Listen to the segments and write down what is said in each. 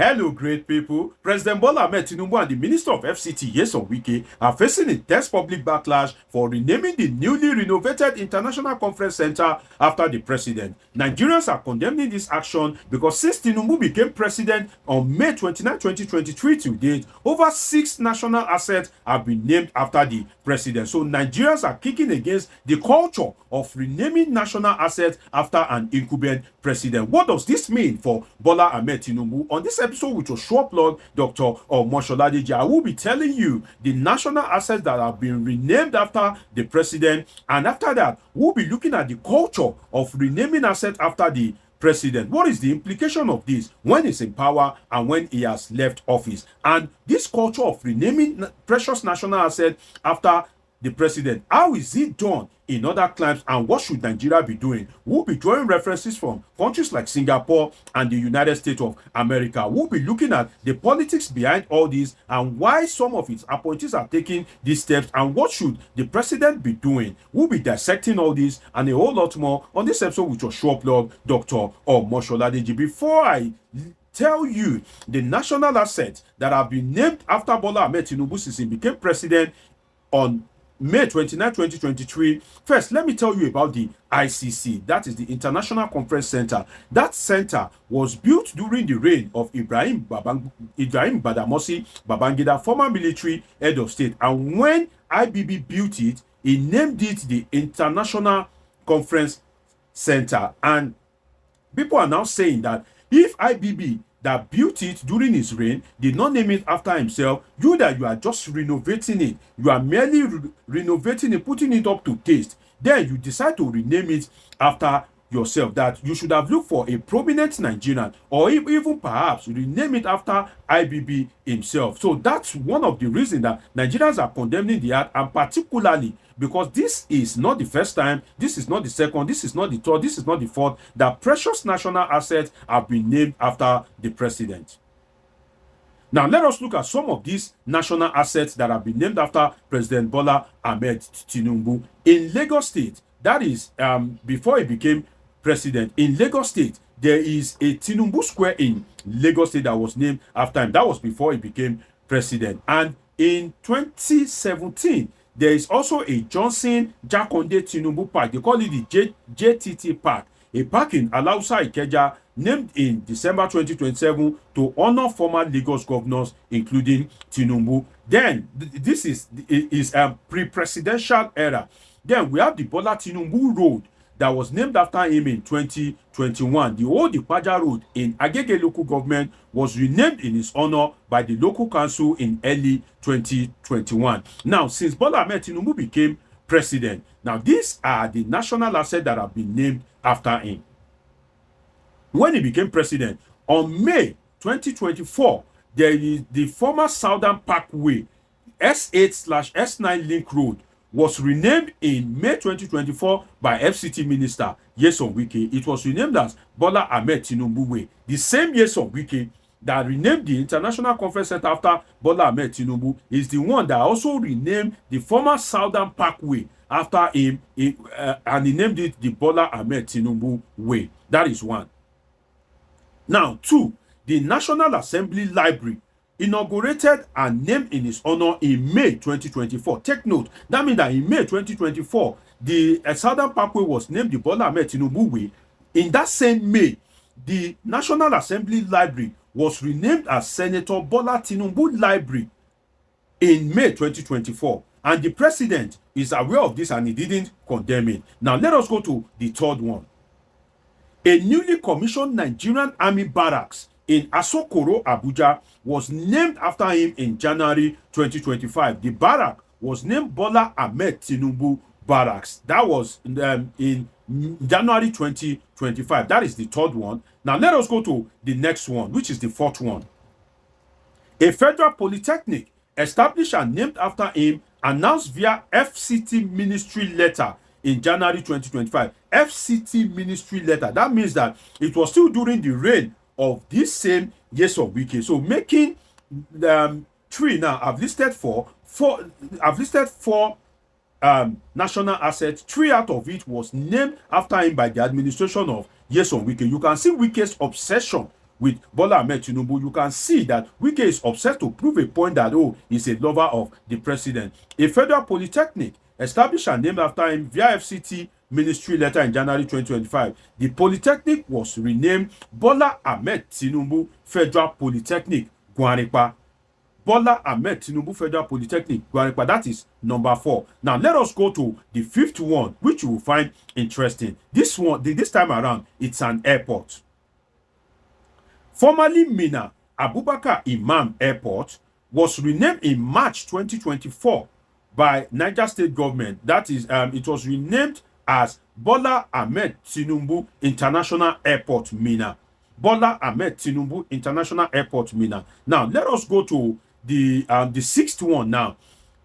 Hello, great people. President Bola Ahmed Tinubu and the Minister of FCT Nyesom Wike are facing intense public backlash for renaming the newly renovated International Conference Centre after the president. Nigerians are condemning this action because since Tinubu became president on May 29, 2023 to date, over 6 national assets have been named after the president. So Nigerians are kicking against the culture of renaming national assets after an incumbent president. What does this mean for Bola Ahmed Tinubu? On this episode with your short plug, Dr. Moshola, I will be telling you the national assets that have been renamed after the president, and after that, we'll be looking at the culture of renaming assets after the president. What is the implication of this when he's in power and when he has left office? And this culture of renaming precious national assets after the president, how is it done in other climes, and what should Nigeria be doing? We'll be drawing references from countries like Singapore and the United States of America. We'll be looking at the politics behind all this and why some of its appointees are taking these steps, and what should the president be doing. We'll be dissecting all this and a whole lot more on this episode with your short plug, Dr. Moshola. Before I tell you the national assets that have been named after Bola Ahmed Tinubu since he became president on May 29, 2023. First, let me tell you about the ICC, that is the International Conference Centre. That center was built during the reign of Ibrahim Badamasi Babangida, former military head of state. And when IBB built it, he named it the International Conference Centre. And people are now saying that if IBB that built it during his reign did not name it after himself, you are just renovating it. You are merely renovating it, putting it up to taste. Then you decide to rename it after yourself. That you should have looked for a prominent Nigerian, or even perhaps rename it after IBB himself. So that's one of the reasons that Nigerians are condemning the act, and particularly because this is not the first time, this is not the second, this is not the third, this is not the fourth, that precious national assets have been named after the president. Now, let us look at some of these national assets that have been named after President Bola Ahmed Tinubu. In Lagos State, that is before he became president, in Lagos State, there is a Tinubu Square in Lagos State that was named after him. That was before he became president. And in 2017, there is also a Johnson Jakonde Tinubu Park. They call it the JTT Park, a park in Alausa Ikeja, named in December 2027 to honor former Lagos governors, including Tinubu. Then, this is a pre-presidential era. Then we have the Bola Tinubu Road that was named after him in 2021. The old Ipaja Road in Agege local government was renamed in his honor by the local council in early 2021. Now, since Bola Ahmed Tinubu became president, now these are the national assets that have been named after him. When he became president, on May 2024, there is the former Southern Parkway S8/S9 Link Road was renamed in May 2024 by FCT Minister Nyesom Wike. It was renamed as Bola Ahmed Tinubu Way. The same Nyesom Wike that renamed the International Conference Centre after Bola Ahmed Tinubu is the one that also renamed the former Southern Parkway after him, and he named it the Bola Ahmed Tinubu Way. That is one. Now, two, the National Assembly Library, inaugurated and named in his honor in May 2024. Take note, that means that in May 2024, the Southern Parkway was named the Bola Ahmed Tinubu Way. In that same May, the National Assembly Library was renamed as Senator Bola Tinubu Library in May 2024. And the president is aware of this and he didn't condemn it. Now, let us go to the third one. A newly commissioned Nigerian Army barracks in Asokoro, Abuja, was named after him in January 2025. The barrack was named Bola Ahmed Tinubu Barracks. That was in January 2025. That is the third one. Now let us go to the next one, which is the fourth one. A federal polytechnic established and named after him, announced via FCT Ministry letter in January 2025. FCT Ministry letter. That means that it was still during the reign of this same Nyesom Wike. So making three now. I've listed four national assets. 3 out of it was named after him by the administration of Nyesom Wike. You can see Wike's obsession with Bola Ahmed Tinubu, you can see that Wike is obsessed to prove a point that, oh, he's a lover of the president. A federal polytechnic established and named after him via FCT Ministry letter in January 2025. The polytechnic was renamed Bola Ahmed Tinubu Federal Polytechnic, Gwarinpa. Bola Ahmed Tinubu Federal Polytechnic, Gwarinpa. That is number 4. Now, let us go to the 5th one, which you will find interesting. This one, this time around, it's an airport. Formerly Mina Abubakar Imam Airport was renamed in March 2024 by Niger State government. That is, it was renamed as Bola Ahmed Tinubu International Airport, Mina. Bola Ahmed Tinubu International Airport, Mina. Now, let us go to the 6th one now.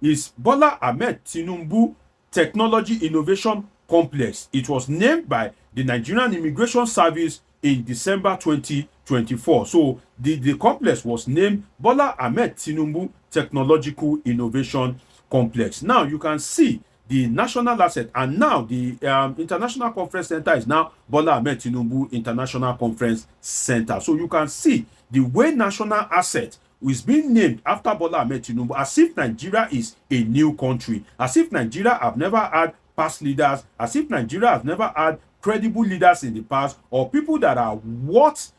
Is Bola Ahmed Tinubu Technology Innovation Complex. It was named by the Nigerian Immigration Service in December 2024. So, the complex was named Bola Ahmed Tinubu Technological Innovation Complex. Now, you can see the national asset, and now the International Conference Centre is now Bola Ahmed Tinubu International Conference Centre. So you can see the way national asset is being named after Bola Ahmed Tinubu, as if Nigeria is a new country, as if Nigeria have never had past leaders, as if Nigeria has never had credible leaders in the past, or people that are worth,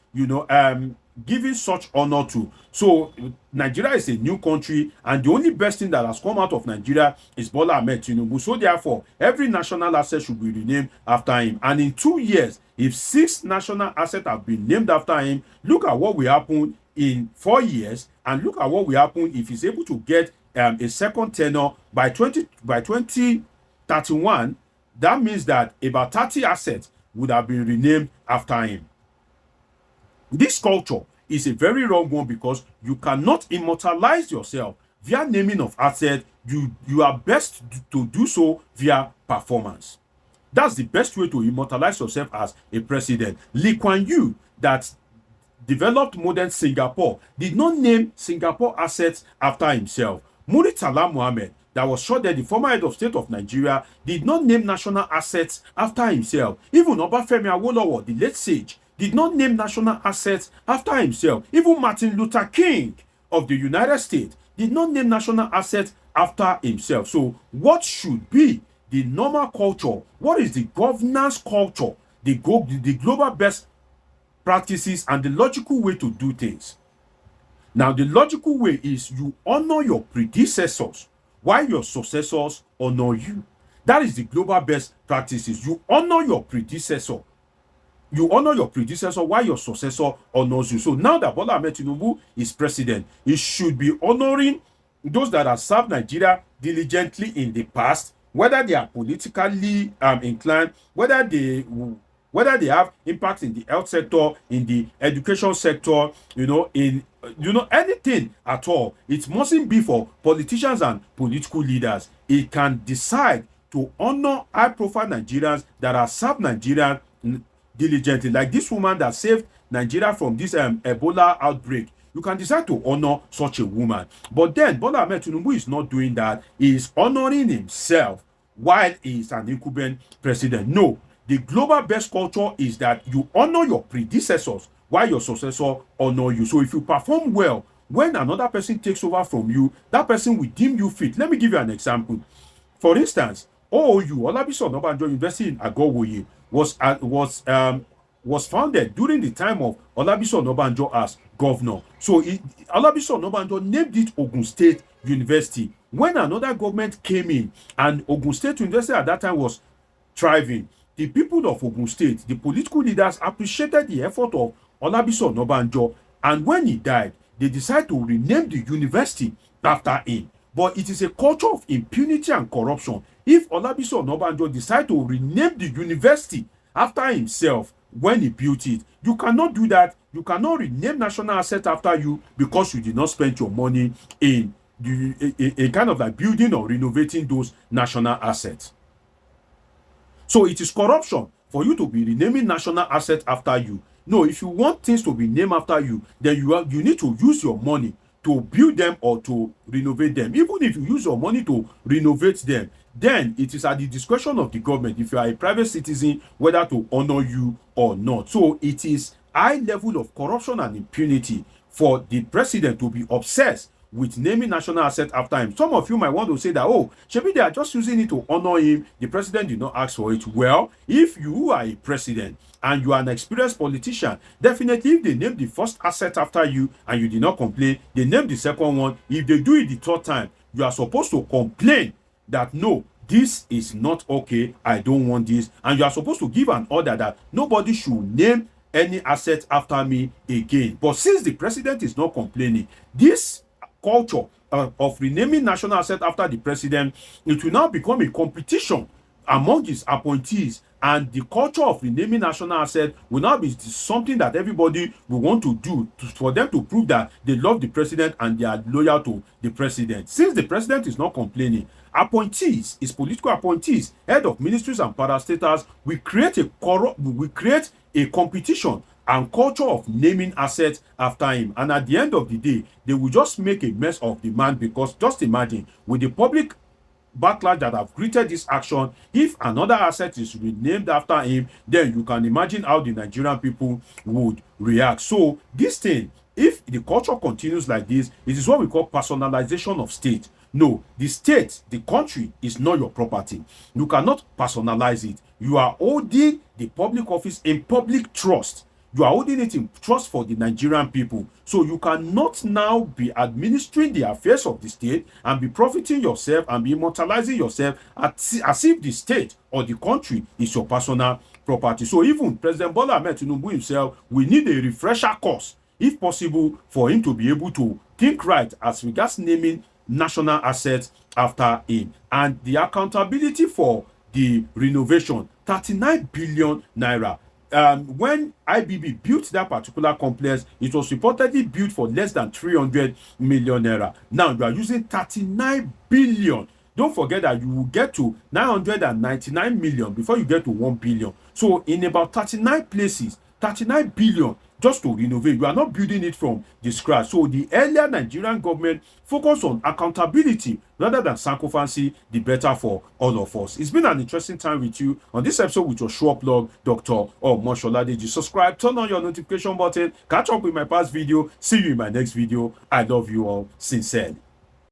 giving such honor to. So Nigeria is a new country, and the only best thing that has come out of Nigeria is Bola Ahmed Tinubu. So therefore, every national asset should be renamed after him. And in 2 years, if 6 national assets have been named after him, look at what will happen in 4 years, and look at what will happen if he's able to get a second tenure by 2031. That means that about 30 assets would have been renamed after him. This culture is a very wrong one, because you cannot immortalize yourself via naming of assets. You are best to do so via performance. That's the best way to immortalize yourself as a president. Lee Kuan Yew, that developed modern Singapore, did not name Singapore assets after himself. Muritala Muhammad, that was shot dead, the former head of state of Nigeria, did not name national assets after himself. Even Obafemi Awolowo, the late sage, did not name national assets after himself. Even Martin Luther King of the United States did not name national assets after himself. So what should be the normal culture? What is the governance culture, the global best practices, and the logical way to do things? Now, the logical way is you honor your predecessors while your successors honor you. That is the global best practices. You honor your predecessor. You honor your predecessor while your successor honors you. So now that Bola Ahmed Tinubu is president, he should be honoring those that have served Nigeria diligently in the past, whether they are politically inclined, whether they have impact in the health sector, in the education sector, anything at all. It mustn't be for politicians and political leaders. It can decide to honor high-profile Nigerians that have served Nigeria diligently, like this woman that saved Nigeria from this Ebola outbreak. You can decide to honor such a woman. But then Bola Ahmed Tinubu is not doing that. He is honoring himself while he is an incumbent president. No, the global best culture is that you honor your predecessors while your successor honor you. So if you perform well, when another person takes over from you, that person will deem you fit. Let me give you an example. For instance, OOU, Olabisi Onabanjo University in Agowoye, was founded during the time of Olabisi Onabanjo as governor. So Olabisi Onabanjo named it Ogun State University. When another government came in and Ogun State University at that time was thriving, the people of Ogun State, the political leaders, appreciated the effort of Olabisi Onabanjo, and when he died, they decided to rename the university after him. But it is a culture of impunity and corruption. If Olabisi Onabanjo decide to rename the university after himself when he built it, you cannot do that. You cannot rename national asset after you because you did not spend your money in a kind of like building or renovating those national assets. So it is corruption for you to be renaming national assets after you. No, if you want things to be named after you, then you need to use your money to build them or to renovate them. Even if you use your money to renovate them, then it is at the discretion of the government, if you are a private citizen, whether to honor you or not. So it is high level of corruption and impunity for the president to be obsessed with naming national assets after him. Some of you might want to say that, oh, maybe they are just using it to honor him. The president did not ask for it. Well, if you are a president and you are an experienced politician, definitely if they name the first asset after you and you did not complain, they name the second one. If they do it the third time, you are supposed to complain that, no, this is not okay, I don't want this. And you are supposed to give an order that nobody should name any asset after me again. But since the president is not complaining, this culture of renaming national asset after the president, it will now become a competition among his appointees, and the culture of renaming national asset will now be something that everybody will want to do for them to prove that they love the president and they are loyal to the president. Since the president is not complaining, appointees, his political appointees, head of ministries and parastatals, will create a competition and culture of naming assets after him. And at the end of the day, they will just make a mess of the man, because just imagine, with the public backlash that have greeted this action, if another asset is renamed after him, then you can imagine how the Nigerian people would react. So this thing, if the culture continues like this, it is what we call personalization of state. No, the state, the country is not your property. You cannot personalize it. You are holding the public office in public trust. You are holding it in trust for the Nigerian people. So you cannot now be administering the affairs of the state and be profiting yourself and be immortalizing yourself as if the state or the country is your personal property. So even President Bola Ahmed Tinubu himself will need a refresher course, if possible, for him to be able to think right as regards naming national assets after him. And the accountability for the renovation, 39 billion naira. When IBB built that particular complex, it was reportedly built for less than 300 million naira. Now you are using 39 billion. Don't forget that you will get to 999 million before you get to 1 billion. So in about 39 places, 39 billion just to renovate. You are not building it from the scratch. So the earlier Nigerian government focused on accountability rather than sycophancy, the better for all of us. It's been an interesting time with you on this episode with your show blog, Dr. Omosoladeji. Subscribe, turn on your notification button, catch up with my past video. See you in my next video. I love you all sincerely.